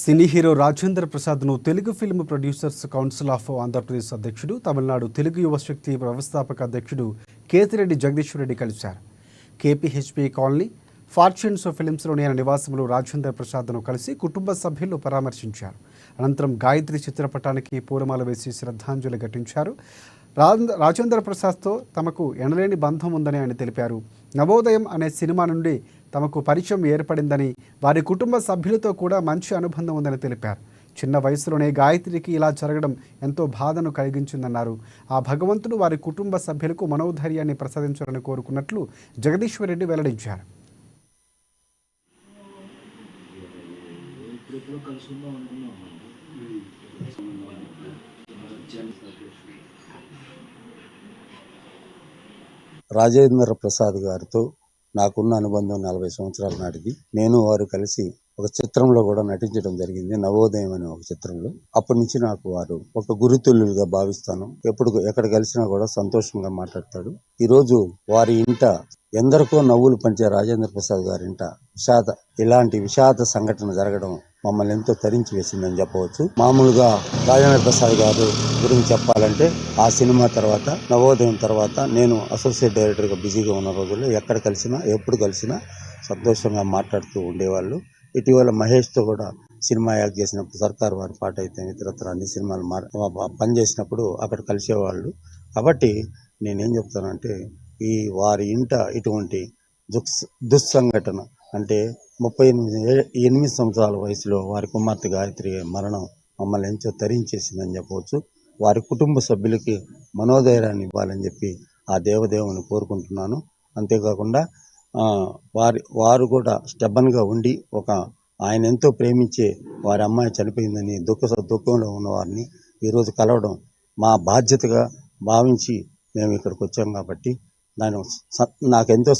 సినీ hero Rajendra ప్రసాద్ను Telugu film producers council of Andhra Pradesh అధ్యక్షుడు, తమిళనాడు తెలుగు యువశక్తి వ్యవస్థాపక అధ్యక్షుడు కేతిరెడ్డి జగదీశ్వర్ రెడ్డి కలిశారు. కేపీహెచ్పీ కాలనీ ఫార్చ్యూన్స్ ఫిలిమ్స్లోని ఆయన నివాసంలో రాజేంద్ర ప్రసాద్ను కలిసి కుటుంబ సభ్యులు పరామర్శించారు. అనంతరం గాయత్రి చిత్రపటానికి పూలమాల వేసి శ్రద్ధాంజలి ఘటించారు. రాజేంద్ర ప్రసాద్తో తమకు ఎనలేని బంధం ఉందని ఆయన తెలిపారు. నవోదయం అనే సినిమా నుండి తమకు పరిచయం ఏర్పడిందని, వారి కుటుంబ సభ్యులతో కూడా మంచి అనుబంధం ఉందని తెలిపారు. చిన్న వయసులోనే గాయత్రికి ఇలా జరగడం ఎంతో బాధను కలిగించిందన్నారు. ఆ భగవంతుడు వారి కుటుంబ సభ్యులకు మనోధైర్యాన్ని ప్రసాదించాలని కోరుకున్నట్లు జగదీశ్వర్ రెడ్డి వెల్లడించారు. రాజేంద్ర ప్రసాద్ గారితో నాకున్న అనుబంధం 40 సంవత్సరాల నాటిది. నేను వారు కలిసి ఒక చిత్రంలో కూడా నటించడం జరిగింది, నవోదయం అనే ఒక చిత్రంలో. అప్పటి నుంచి నాకు వారు ఒక గురుతుల్యులుగా భావిస్తాను. ఎక్కడ కలిసినా కూడా సంతోషంగా మాట్లాడతాడు. ఈ రోజు వారి ఇంట ఎందరికో నవ్వులు పంచే రాజేంద్ర ప్రసాద్ గారి ఇంట ఇలాంటి విషాద సంఘటన జరగడం మమ్మల్ని ఎంతో తరించి వేసిందని చెప్పవచ్చు. మామూలుగా రాజేంద్ర ప్రసాద్ గారు గురించి చెప్పాలంటే, ఆ సినిమా తర్వాత, నవోదయం తర్వాత నేను అసోసియేట్ డైరెక్టర్గా బిజీగా ఉన్న రోజుల్లో ఎక్కడ కలిసినా, ఎప్పుడు కలిసినా సంతోషంగా మాట్లాడుతూ ఉండేవాళ్ళు. ఇటీవల మహేష్తో కూడా సినిమా యాక్ట్ చేసినప్పుడు, సర్కార్ వారి పాట అయితే ఇతరత్ర అన్ని సినిమాలు పనిచేసినప్పుడు అక్కడ కలిసేవాళ్ళు. కాబట్టి నేనేం చెప్తానంటే, వారి ఇంట ఇటువంటి దుస్సంఘటన అంటే 38 సంవత్సరాల వయసులో వారి కుమార్తె గాయత్రి మరణం మమ్మల్ని ఎంతో తరించేసిందని చెప్పవచ్చు. వారి కుటుంబ సభ్యులకి మనోధైర్యాన్ని ఇవ్వాలని చెప్పి ఆ దేవదేవుని కోరుకుంటున్నాను. అంతేకాకుండా వారు కూడా స్టెబన్గా ఉండి, ఆయన ఎంతో ప్రేమించే వారి అమ్మాయి చనిపోయిందని దుఃఖంలో ఉన్న వారిని ఈరోజు కలవడం మా బాధ్యతగా భావించి మేము ఇక్కడికి వచ్చాం. కాబట్టి నాకెంతో